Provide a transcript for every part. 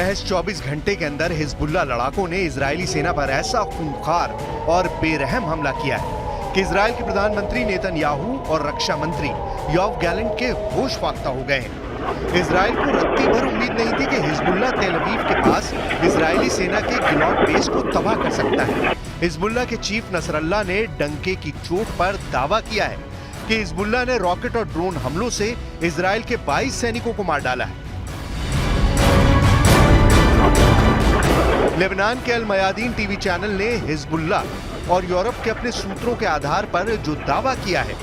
महज 24 घंटे के अंदर हिजबुल्लाह लड़ाकों ने इजरायली सेना पर ऐसा खूंखार और बेरहम हमला किया है कि इजरायल के प्रधानमंत्री नेतन्याहू और रक्षा मंत्री योव गैलेंट के होश फाख्ता हो गए हैं। इजरायल को रत्ती भर उम्मीद नहीं थी कि हिजबुल्लाह तेल अवीव के पास इजरायली सेना के गिलॉट बेस को तबाह कर सकता है। हिजबुल्लाह के चीफ नसरल्लाह ने डंके की चोट पर दावा किया है कि हिजबुल्लाह ने रॉकेट और ड्रोन हमलों से इजरायल के 22 सैनिकों को मार डाला है। लेबनान के अल मयादीन टीवी चैनल ने हिजबुल्लाह और यूरोप के अपने सूत्रों के आधार पर जो दावा किया है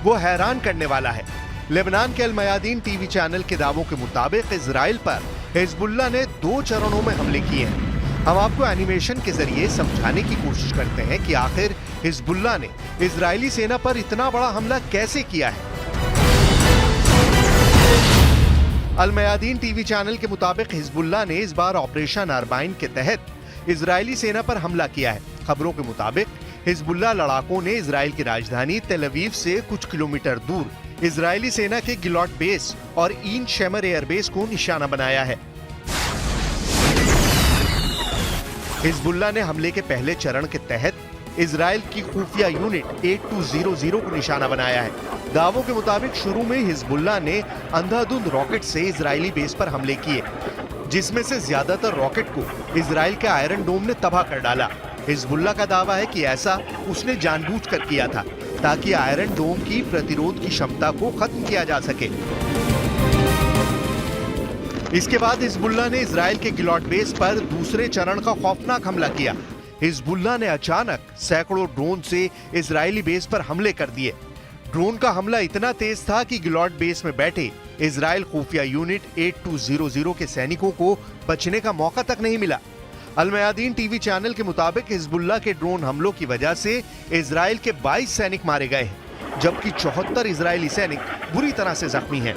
वो हैरान करने वाला है। लेबनान के अल मयादीन टीवी चैनल के दावों के मुताबिक इजराइल पर हिजबुल्लाह ने 2 चरणों में हमले किए हैं। हम आपको एनिमेशन के जरिए समझाने की कोशिश करते हैं कि आखिर हिजबुल्लाह ने इजरायली सेना पर इतना बड़ा हमला कैसे किया है। अल मयादीन टीवी चैनल के मुताबिक हिजबुल्लाह ने इस बार ऑपरेशन अरबाइन के तहत इजरायली सेना पर हमला किया है। खबरों के मुताबिक हिजबुल्लाह लड़ाकों ने इजरायल की राजधानी तेल अवीव से कुछ किलोमीटर दूर इजरायली सेना के गिलॉट बेस और ईन शेमर एयरबेस को निशाना बनाया है। हिजबुल्लाह ने हमले के पहले चरण के तहत इजरायल की खुफिया यूनिट 8200 को निशाना बनाया है। दावों के मुताबिक शुरू में हिजबुल्लाह ने अंधाधुंध रॉकेट से इजरायली बेस पर हमले किए, जिसमें से ज्यादातर रॉकेट को इजरायल के आयरन डोम ने तबाह कर डाला। हिजबुल्लाह का दावा है कि ऐसा उसने जानबूझकर किया था ताकि आयरन डोम की प्रतिरोध की क्षमता को खत्म किया जा सके। इसके बाद हिजबुल्लाह ने इजरायल के गिलॉट बेस पर दूसरे चरण का खौफनाक हमला किया। हिजबुल्लाह ने अचानक सैकड़ों ड्रोन से इजरायली बेस पर हमले कर दिए। ड्रोन का हमला इतना तेज था कि गिलॉट बेस में बैठे इजरायल खुफिया यूनिट 8200 के सैनिकों को बचने का मौका तक नहीं मिला। अल मयादीन टीवी चैनल के मुताबिक हिजबुल्लाह के ड्रोन हमलों की वजह से इजरायल के 22 सैनिक मारे गए हैं, जबकि 74 इजरायली सैनिक बुरी तरह से जख्मी हैं।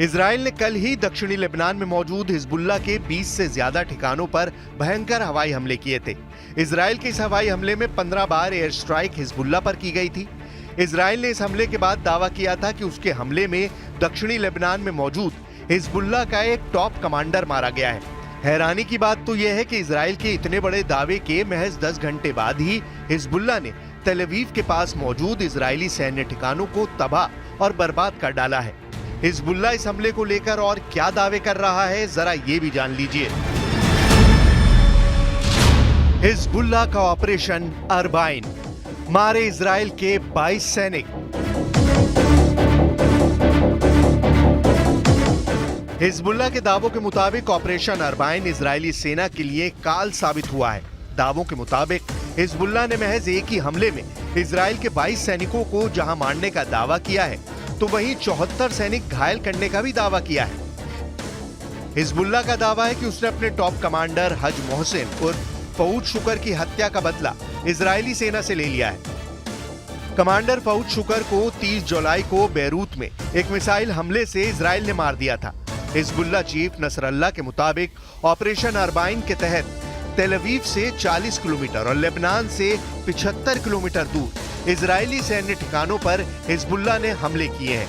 इजराइल ने कल ही दक्षिणी लेबनान में मौजूद हिजबुल्लाह के 20 से ज्यादा ठिकानों पर भयंकर हवाई हमले किए थे। इजराइल के इस हवाई हमले में 15 बार एयर स्ट्राइक हिजबुल्लाह पर की गई थी। इजराइल ने इस हमले के बाद दावा किया था कि उसके हमले में दक्षिणी लेबनान में मौजूद हिजबुल्लाह का एक टॉप कमांडर मारा गया है। हैरानी की बात तो यह है कि इजराइल के इतने बड़े दावे के महज 10 घंटे बाद ही हिजबुल्लाह ने तेल अवीव के पास मौजूद इजरायली सैन्य ठिकानों को तबाह और बर्बाद कर डाला है। हिजबुल्लाह इस हमले को लेकर और क्या दावे कर रहा है, जरा ये भी जान लीजिए। हिजबुल्लाह का ऑपरेशन अरबाइन, मारे इजराइल के 22 सैनिक। हिजबुल्लाह के दावों के मुताबिक ऑपरेशन अरबाइन इजरायली सेना के लिए काल साबित हुआ है। दावों के मुताबिक हिजबुल्लाह ने महज एक ही हमले में इजराइल के 22 सैनिकों को जहां मारने का दावा किया है, तो वहीं 74 सैनिक घायल करने का भी दावा किया है। हिजबुल्लाह का दावा है कि उसने अपने टॉप कमांडर हज मोहसिन उर्फ फऊद शुकर की हत्या का बदला इजरायली सेना से ले लिया है। कमांडर फऊद शुकर को 30 जुलाई को बेरूत में एक मिसाइल हमले से इजराइल ने मार दिया था। हिजबुल्लाह चीफ नसरल्लाह के मुताबिक ऑपरेशन अरबाइन के तहत तेल अवीव से 40 किलोमीटर और लेबनान से 75 किलोमीटर दूर इजरायली सैन्य ठिकानों पर हिजबुल्लाह ने हमले किए हैं।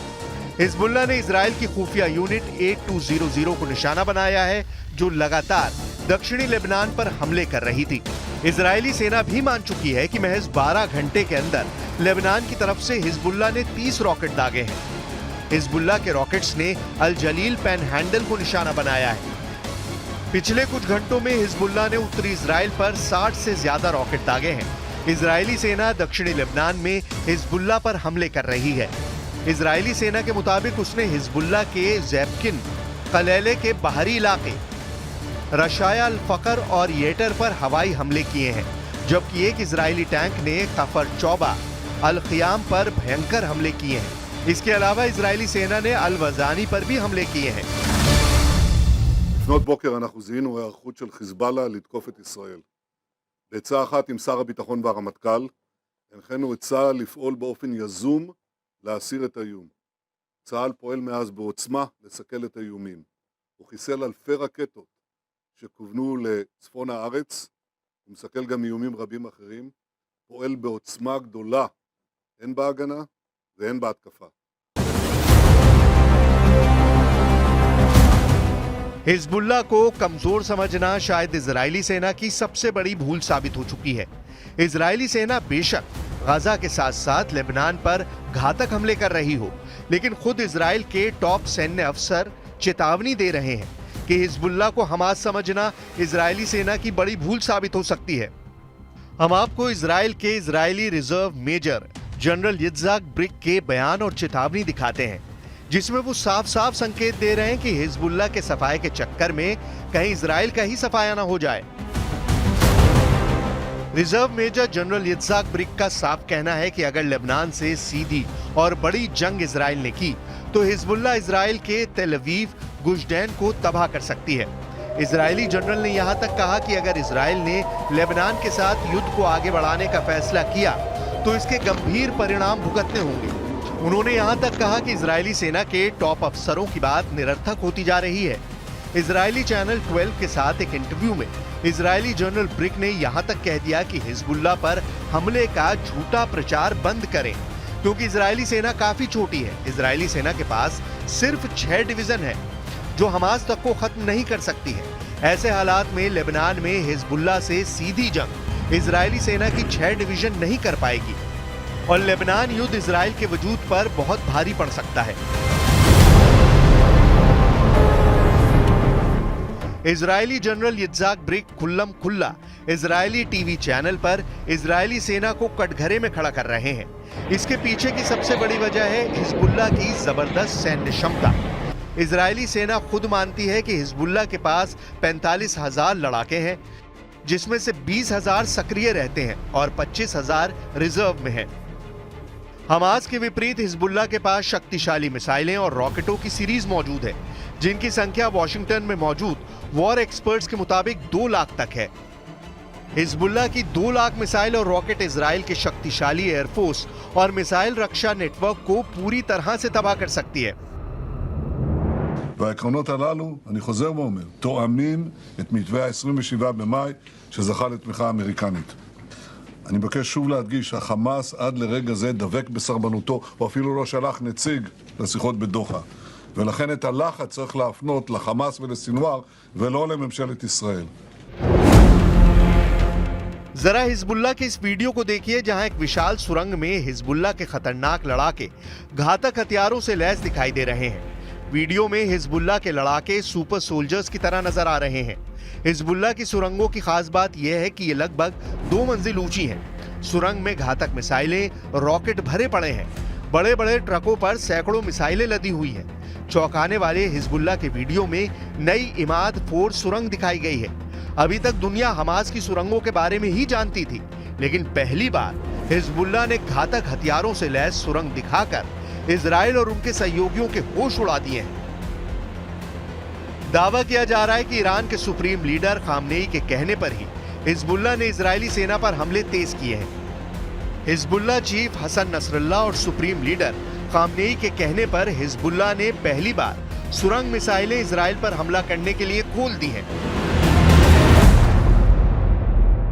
हिजबुल्लाह ने इजरायल की खुफिया यूनिट 8200 को निशाना बनाया है, जो लगातार दक्षिणी लेबनान पर हमले कर रही थी। इजरायली सेना भी मान चुकी है कि महज 12 घंटे के अंदर लेबनान की तरफ से हिजबुल्लाह ने 30 रॉकेट दागे हैं। हिजबुल्लाह के रॉकेट्स ने अल जलील पैनहैंडल को निशाना बनाया है। पिछले कुछ घंटों में हिजबुल्लाह ने उत्तरी इजराइल पर 60 से ज्यादा रॉकेट दागे हैं। इजरायली सेना दक्षिणी लेबनान में हिजबुल्लाह पर हमले कर रही है। इजरायली सेना के मुताबिक उसने हिजबुल्लाह के जैबकिन कलेले के बाहरी इलाके रशाया अल फकर और येटर पर हवाई हमले किए हैं, जबकि एक इजरायली टैंक ने कफर चौबा अल खियाम पर भयंकर हमले किए हैं। इसके अलावा इजरायली सेना ने अल वजानी पर भी हमले किए हैं। לפנות בוקר אנחנו זיהינו היערכות של חיזבאללה לתקוף את ישראל. בעצה אחת עם שר הביטחון והרמטכ"ל, הנחינו את צה"ל לפעול באופן יזום להסיר את האיום. צה"ל פועל מאז בעוצמה לסכל את האיומים. הוא חיסל אלפי רקטות שכוונו לצפון הארץ, הוא מסכל גם איומים רבים אחרים, פועל בעוצמה גדולה, הן בהגנה והן בהתקפה. हिजबुल्लाह को कमजोर समझना शायद इजरायली सेना की सबसे बड़ी भूल साबित हो चुकी है। इजरायली सेना बेशक गाजा के साथ साथ लेबनान पर घातक हमले कर रही हो, लेकिन खुद इजराइल के टॉप सैन्य अफसर चेतावनी दे रहे हैं कि हिजबुल्लाह को हमास समझना इजरायली सेना की बड़ी भूल साबित हो सकती है। हम आपको इजराइल के Israeli reserve major general Yitzhak Brik के बयान और चेतावनी दिखाते हैं, जिसमें वो साफ साफ संकेत दे रहे हैं कि हिजबुल्लाह के सफाए के चक्कर में कहीं इजराइल का ही सफाया ना हो जाए। Reserve major general Yitzhak brick का साफ कहना है कि अगर लेबनान से सीधी और बड़ी जंग इजराइल ने की तो हिजबुल्लाह इजराइल के तेल अवीव, गुशदैन को तबाह कर सकती है। इजरायली जनरल ने यहां तक कहा कि अगर इजराइल ने लेबनान के साथ युद्ध को आगे बढ़ाने का फैसला किया तो इसके गंभीर परिणाम भुगतने होंगे। उन्होंने यहां तक कहा कि इजरायली सेना के टॉप अफसरों की बात निरर्थक होती जा रही है। इजरायली चैनल 12 के साथ एक इंटरव्यू में इजरायली जनरल ब्रिक ने यहां तक कह दिया कि हिजबुल्लाह पर हमले का झूठा प्रचार बंद करें, क्योंकि इजरायली सेना काफी छोटी है। इजरायली सेना के पास सिर्फ 6 डिवीजन है जो हमास तक को खत्म नहीं कर सकती है। ऐसे हालात में लेबनान में हिजबुल्लाह से सीधी जंग इजरायली सेना की 6 डिवीजन नहीं कर पाएगी और लेबनान युद्ध इजराइल के वजूद पर बहुत भारी पड़ सकता है। इजरायली जनरल यित्ज़हाक ब्रिक खुल्लम खुल्ला इजरायली टीवी चैनल पर इजरायली सेना को कटघरे में खड़ा कर रहे हैं। इसके पीछे की सबसे बड़ी वजह है हिजबुल्लाह की जबरदस्त सैन्य क्षमता। इजरायली सेना खुद मानती है कि हिजबुल्लाह के पास 45,000 लड़ाके हैं, जिसमें से 20,000 सक्रिय रहते हैं और 25,000 रिजर्व में हैं। हमास के विपरीत हिजबुल्लाह के पास शक्तिशाली मिसाइलें और रॉकेटों की सीरीज मौजूद है, जिनकी संख्या वॉशिंगटन में मौजूद वॉर एक्सपर्ट्स के मुताबिक 2 लाख तक है। हिजबुल्लाह की 2 लाख मिसाइल और रॉकेट इजराइल के शक्तिशाली एयरफोर्स और मिसाइल रक्षा नेटवर्क को पूरी तरह से तबाह कर सकती है। והעקרונות הללו, אני חוזר ואומר, תואמים את מתווה ה-27 במאי שזכה לתמיכה אמריקנית. אני מבקש שוב להדגיש, החמאס עד לרגע זה דבק בסרבנותו, או אפילו לא שלח נציג לשיחות בדוחה. ולכן את הלחץ צריך להפנות לחמאס ולסינואר, ולא לממשלת ישראל. जरा हिजबुल्लाह के इस वीडियो को देखिए, जहां एक विशाल सुरंग में हिजबुल्लाह के खतरनाक लड़ाके घातक हथियारों से लैस दिखाई दे रहे हैं। वीडियो में हिजबुल्लाह के लड़ाके सुपर सोल्जर्स की तरह नजर आ रहे हैं। हिजबुल्लाह की सुरंगों की खास बात यह है कि ये लगभग 2 मंजिल ऊंची हैं। सुरंग में घातक मिसाइलें, रॉकेट भरे पड़े हैं। बड़े बड़े ट्रकों पर सैकड़ों मिसाइलें लदी हुई हैं। चौंकाने वाले हिजबुल्लाह के वीडियो में नई इमाद 4 सुरंग दिखाई गई है। अभी तक दुनिया हमास की सुरंगों के बारे में ही जानती थी, लेकिन पहली बार हिजबुल्लाह ने घातक हथियारों से लैस सुरंग दिखाकर इजराइल और उनके सहयोगियों के होश उड़ा दिए हैं। दावा किया जा रहा है कि ईरान के सुप्रीम लीडर खामनेई के कहने पर ही हिजबुल्लाह ने इजरायली सेना पर हमले तेज किए हैं। हिजबुल्लाह चीफ हसन नसरल्लाह और सुप्रीम लीडर खामनेई के कहने पर हिजबुल्लाह ने पहली बार सुरंग मिसाइलें इजराइल पर हमला करने के लिए खोल दी हैं।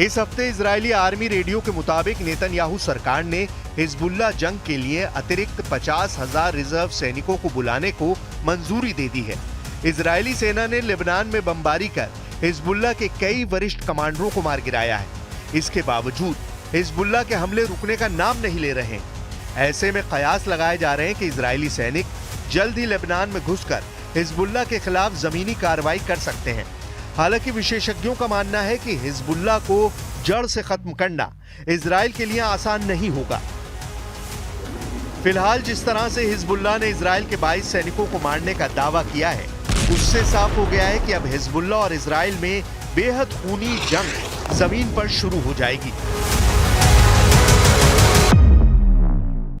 इस हफ्ते इजरायली आर्मी रेडियो के मुताबिक नेतन्याहू सरकार ने हिजबुल्लाह जंग के लिए अतिरिक्त 50,000 रिजर्व सैनिकों को बुलाने को मंजूरी दे दी है। इजरायली सेना ने लेबनान में बमबारी कर हिजबुल्लाह के कई वरिष्ठ कमांडरों को मार गिराया है। इसके बावजूद हिजबुल्लाह के हमले रुकने का नाम नहीं ले रहे। ऐसे में कयास लगाए जा रहे हैं कि इजरायली सैनिक जल्द ही लेबनान में घुसकर हिजबुल्लाह के खिलाफ जमीनी कार्रवाई कर सकते हैं। हालांकि विशेषज्ञों का मानना है कि हिजबुल्लाह को जड़ से खत्म करना इजराइल के लिए आसान नहीं होगा। फिलहाल जिस तरह से हिजबुल्लाह ने इजराइल के 22 सैनिकों को मारने का दावा किया है, उससे साफ हो गया है कि अब हिजबुल्लाह और इजराइल में बेहद खूनी जंग जमीन पर शुरू हो जाएगी।